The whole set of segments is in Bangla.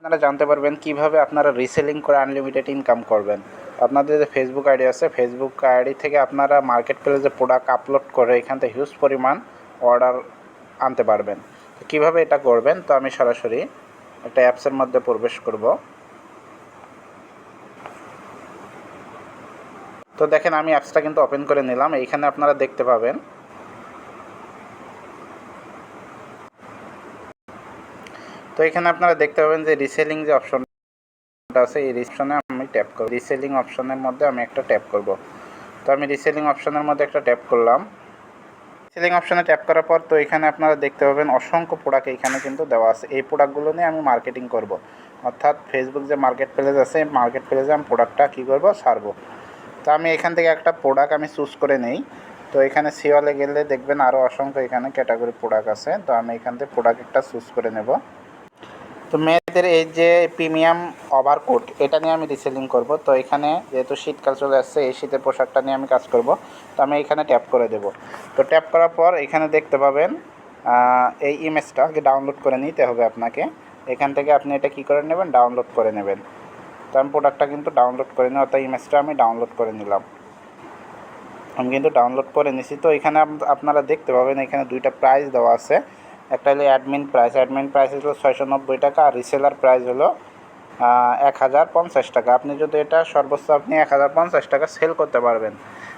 আপনারা জানতে পারবেন কিভাবে আপনারা রিসেলিং করে আনলিমিটেড ইনকাম করবেন। আপনাদের যে ফেসবুক আইডি আছে, ফেসবুক আইডি থেকে আপনারা মার্কেট প্লেসে প্রোডাক্ট আপলোড করে এখান থেকে হিউজ পরিমাণ অর্ডার আনতে পারবেন। তো কীভাবে এটা করবেন, তো আমি সরাসরি একটা অ্যাপসের মধ্যে প্রবেশ করব। তো দেখেন আমি অ্যাপসটা কিন্তু ওপেন করে নিলাম। এইখানে আপনারা দেখতে পাবেন, তো এখানে আপনারা দেখতে পাবেন যে রিসেলিং যে অপশনটা আছে, এই অপশনে আমি ট্যাপ করব। রিসেলিং অপশনের মধ্যে আমি একটা ট্যাপ করব। তো আমি রিসেলিং অপশনের মধ্যে একটা ট্যাপ করলাম। রিসেলিং অপশনে ট্যাপ করার পর তো এখানে আপনারা দেখতে পাবেন অসংখ্য প্রোডাক্ট এখানে কিন্তু দেওয়া আছে। এই প্রোডাক্টগুলো নিয়ে আমি মার্কেটিং করব, অর্থাৎ ফেসবুক যে মার্কেট প্লেস আছে, মার্কেট প্লেসে আমি প্রোডাক্টটা কী করবো, ছাড়বো। তো আমি এখান থেকে একটা প্রোডাক্ট আমি চুজ করে নেই। তো এখানে সিওলে গেলে দেখবেন আরও অসংখ্য এখানে ক্যাটাগরি প্রোডাক্ট আছে। তো আমি এখান থেকে প্রোডাক্ট একটা চুজ করে নেব। তো মেয়েদের এই যে প্রিমিয়াম ওভারকোট, এটা নিয়ে আমি রিসেলিং করব। তো এখানে যেহেতু শীতকাল চলে আসছে, এই শীতের পোশাকটা নিয়ে আমি কাজ করব। তো আমি এখানে ট্যাপ করে দেব। তো ট্যাপ করার পর এখানে দেখতে পাবেন এই ইমেজটা আগে ডাউনলোড করে নিতে হবে আপনাকে। এখান থেকে আপনি এটা কী করে নেবেন, ডাউনলোড করে নেবেন। তো আমি প্রোডাক্টটা কিন্তু ডাউনলোড করে নিই, অর্থাৎ ইমেজটা আমি ডাউনলোড করে নিলাম। আমি কিন্তু ডাউনলোড করে নিছি। তো এখানে আপনারা দেখতে পাবেন এখানে দুইটা প্রাইস দেওয়া আছে। একটা হলো অ্যাডমিন প্রাইস হলো 690 টাকা, আর রিসেলার প্রাইস হলো 1050 টাকা। আপনি যদি এটা সর্বোচ্চ আপনি 1050 টাকা সেল করতে পারবেন।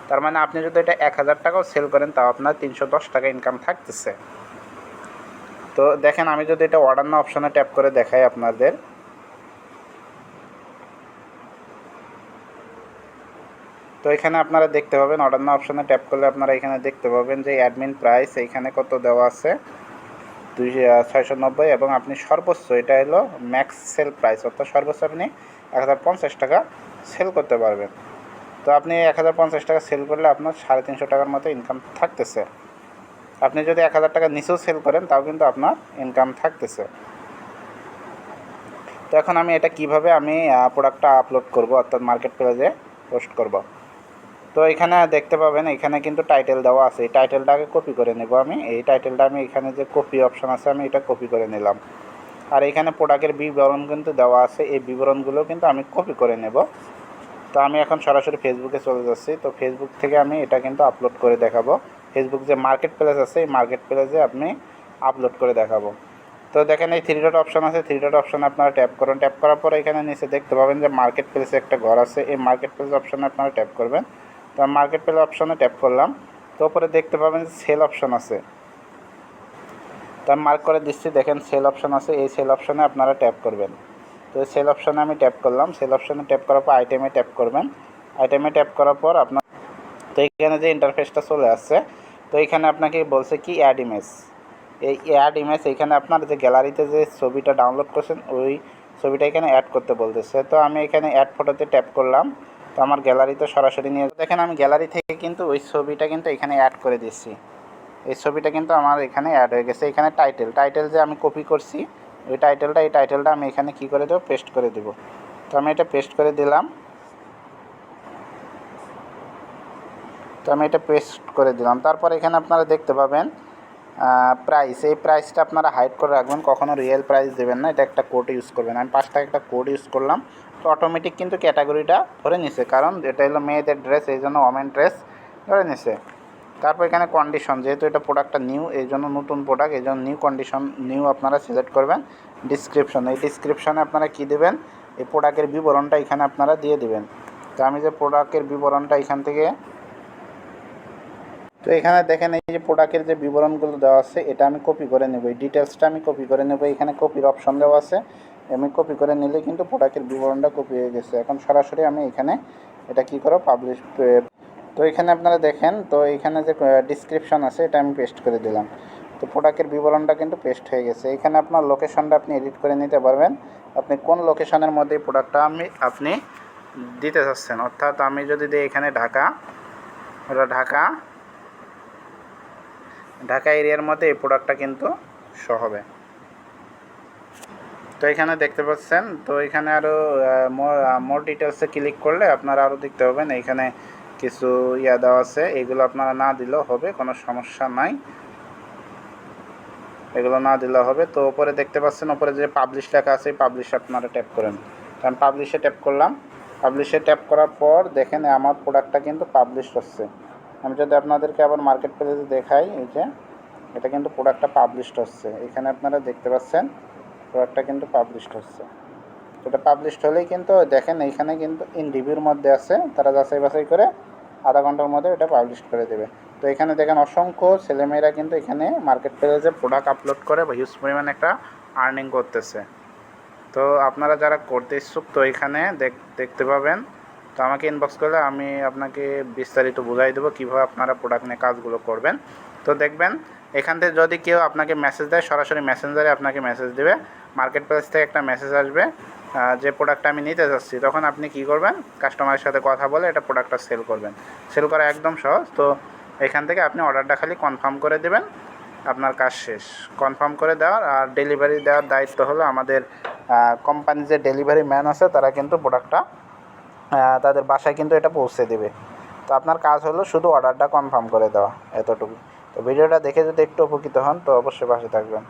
তার মানে আপনি যদি এটা 1000 টাকাও সেল করেন, তাও আপনার 310 টাকা ইনকাম থাকতেছে। তো দেখেন আমি যদি এটা অর্ডার নাও অপশনে ট্যাপ করে দেখাই আপনাদের, তো এখানে আপনারা দেখতে পাবেন অর্ডার নাও অপশনে ট্যাপ করলে আপনারা এখানে দেখতে পাবেন যে অ্যাডমিন প্রাইস এইখানে কত দেওয়া আছে, 690, এবং আপনি সর্বোচ্চ এটা হলো ম্যাক্স সেল প্রাইস, অর্থাৎ সর্বোচ্চ আপনি 1050 টাকা সেল করতে পারবেন। তো আপনি 1050 টাকা সেল করলে আপনার 350 টাকার মতো ইনকাম থাকতেছে। আপনি যদি 1000 টাকা নিচেও সেল করেন, তাও কিন্তু আপনার ইনকাম থাকতেছে। তো এখন আমি এটা কিভাবে আমি প্রোডাক্টটা আপলোড করব, অর্থাৎ মার্কেট প্লেসে পোস্ট করব। তো এখানে দেখতে পাবেন এখানে কিন্তু টাইটেল দেওয়া আছে। এই টাইটেলটাকে কপি করে নেব আমি। এই টাইটেলটা আমি এখানে যে কপি অপশান আছে, আমি এটা কপি করে নিলাম। আর এখানে প্রোডাক্টের বিবরণ কিন্তু দেওয়া আছে, এই বিবরণগুলো কিন্তু আমি কপি করে নেব। তো আমি এখন সরাসরি ফেসবুকে চলে যাচ্ছি। তো ফেসবুক থেকে আমি এটা কিন্তু আপলোড করে দেখাবো। ফেসবুক যে মার্কেট প্লেস আছে, এই মার্কেট প্লেসে আপনি আপলোড করে দেখাবো। তো দেখেন এই 3 ডট অপশান আছে, 3 ডট অপশানে আপনারা ট্যাপ করুন। ট্যাপ করার পরে এখানে নিচে দেখতে পাবেন যে মার্কেট প্লেসে একটা ঘর আছে, এই মার্কেট প্লেস অপশানে আপনারা ট্যাপ করবেন। তো আমি মার্কেট প্লেস অপশানে ট্যাপ করলাম। তো উপরে দেখতে পাবেন যে সেল অপশান আছে, তো আমি মার্ক করে দিচ্ছি। দেখেন সেল অপশান আছে, এই সেল অপশানে আপনারা ট্যাপ করবেন। তো এই সেল অপশানে আমি ট্যাপ করলাম। সেল অপশানে ট্যাপ করার পর আইটেমে ট্যাপ করবেন। আইটেমে ট্যাপ করার পর আপনার তো এখানে যে ইন্টারফেসটা চলে আসছে, তো এখানে আপনাকে বলছে কি অ্যাড ইমেজ। এই অ্যাড ইমেজ এখানে আপনার যে গ্যালারিতে যে ছবিটা ডাউনলোড করছেন, ওই ছবিটা এখানে অ্যাড করতে বলতেছে। তো আমি এখানে অ্যাড ফটোতে ট্যাপ করলাম। তো আমার গ্যালারিতে সরাসরি নিয়ে দেখেন আমি গ্যালারি থেকে কিন্তু ওই ছবিটা কিন্তু এখানে অ্যাড করে দিচ্ছি। এই ছবিটা কিন্তু আমার এখানে অ্যাড হয়ে গেছে। এখানে টাইটেল যে আমি কপি করছি, ওই এই টাইটেলটা আমি এখানে কী করে দেবো, পেস্ট করে দেবো। তো আমি এটা পেস্ট করে দিলাম। তো আমি এটা পেস্ট করে দিলাম। তারপর এখানে আপনারা দেখতে পাবেন প্রাইস, এই প্রাইসটা আপনারা হাইড করে রাখবেন, কখনও রিয়েল প্রাইস দেবেন না। এটা একটা কোড ইউজ করবেন। আমি 5 টাকা একটা কোড ইউজ করলাম। তো অটোমেটিক কিন্তু ক্যাটাগরিটা ধরে নিছে, কারণ এটা হলো মেয়েদের ড্রেস, এই জন্য ওমেন ড্রেস ধরে নিছে। তারপর এখানে কন্ডিশন, যেহেতু এটা প্রোডাক্টটা নিউ, এই জন্য নতুন প্রোডাক্ট, এই জন্য নিউ আপনারা সিলেক্ট করবেন। ডিসক্রিপশন, এই ডিসক্রিপশনে আপনারা কী দেবেন, এই প্রোডাক্টের বিবরণটা এখানে আপনারা দিয়ে দেবেন। তো আমি যে প্রোডাক্টের বিবরণটা এখান থেকে, তো এখানে দেখেন এই যে প্রোডাক্টের যে বিবরণগুলো দেওয়া আছে, এটা আমি কপি করে নেব। এই ডিটেলসটা আমি কপি করে নেব। এখানে কপির অপশন দেওয়া আছে, আমি কপি করে নিলে কিন্তু প্রোডাক্টের বিবরণটা কপি হয়ে গেছে। এখন সরাসরি আমি এখানে এটা কী করো, পাবলিশ। তো এখানে আপনারা দেখেন, তো এখানে যে ডিসক্রিপশন আছে, এটা আমি পেস্ট করে দিলাম। তো প্রোডাক্টের বিবরণটা কিন্তু পেস্ট হয়ে গেছে। এখানে আপনার লোকেশনটা আপনি এডিট করে নিতে পারবেন, আপনি কোন লোকেশনের মধ্যে এই প্রোডাক্টটা আপনি দিতে চাচ্ছেন। অর্থাৎ আমি যদি দিই এখানে ঢাকা, ওটা ঢাকা এরিয়ার মধ্যে এই প্রোডাক্টটা কিন্তু শো হবে। তো এখানে দেখতে পাচ্ছেন, তো এখানে আরও মোর ডিটেলসে ক্লিক করলে আপনারা আরও দেখতে পাবেন এখানে কিছু দেওয়া আছে। এগুলো আপনারা না দিলেও হবে, কোনো সমস্যা নাই। এগুলো না দিলে হবে। তো ওপরে দেখতে পাচ্ছেন, ওপরে যে পাবলিশ লেখা আছে, এই পাবলিশ আপনারা ট্যাপ করেন। আমি পাবলিশে ট্যাপ করলাম। পাবলিশে ট্যাপ করার পর দেখেন আমার প্রোডাক্টটা কিন্তু পাবলিশ হচ্ছে। আমি যদি আপনাদেরকে আবার মার্কেট প্লেসে দেখাই, এই যে এটা কিন্তু প্রোডাক্টটা পাবলিশড হচ্ছে। এখানে আপনারা দেখতে পাচ্ছেন প্রোডাক্টটা কিন্তু পাবলিশড হচ্ছে। এটা পাবলিশড হলেই কিন্তু দেখেন এইখানে কিন্তু ইন রিভিউর মধ্যে আছে, তারা যাচাই বাছাই করে আধা ঘন্টার মধ্যে এটা পাবলিশ করে দেবে। তো এখানে দেখেন অসংখ্য ছেলেমেয়েরা কিন্তু এখানে মার্কেট প্লেসে প্রোডাক্ট আপলোড করে হিউজ পরিমাণে একটা আর্নিং করতেছে। তো আপনারা যারা করতে ইচ্ছুক, তো এখানে দেখতে পাবেন। তো আমাকে ইনবক্স করলে আমি আপনাকে বিস্তারিত বুঝাই দেবো কীভাবে আপনারা প্রোডাক্ট নিয়ে কাজগুলো করবেন। তো দেখবেন এখান থেকে যদি কেউ আপনাকে মেসেজ দেয়, সরাসরি মেসেঞ্জারে আপনাকে মেসেজ দেবে, মার্কেট প্লেস থেকে একটা মেসেজ আসবে যে প্রোডাক্টটা আমি নিতে যাচ্ছি। তখন আপনি কি করবেন, কাস্টমারের সাথে কথা বলে এটা প্রোডাক্টটা সেল করবেন। সেল করা একদম সহজ। তো এখান থেকে আপনি অর্ডারটা খালি কনফার্ম করে দেবেন, আপনার কাজ শেষ। কনফার্ম করে দেওয়ার আর ডেলিভারি দেওয়ার দায়িত্ব হলো আমাদের কোম্পানির যে ডেলিভারি ম্যান আছে, তারা কিন্তু প্রোডাক্টটা তাদের বাসায় কিন্তু এটা পৌঁছে দেবে। তো আপনার কাজ হলো শুধু অর্ডারটা কনফার্ম করে দেওয়া, এতটুকু। তো ভিডিওটা দেখে যদি একটু উপকৃত হন তো অবশ্যই পাশে থাকবেন।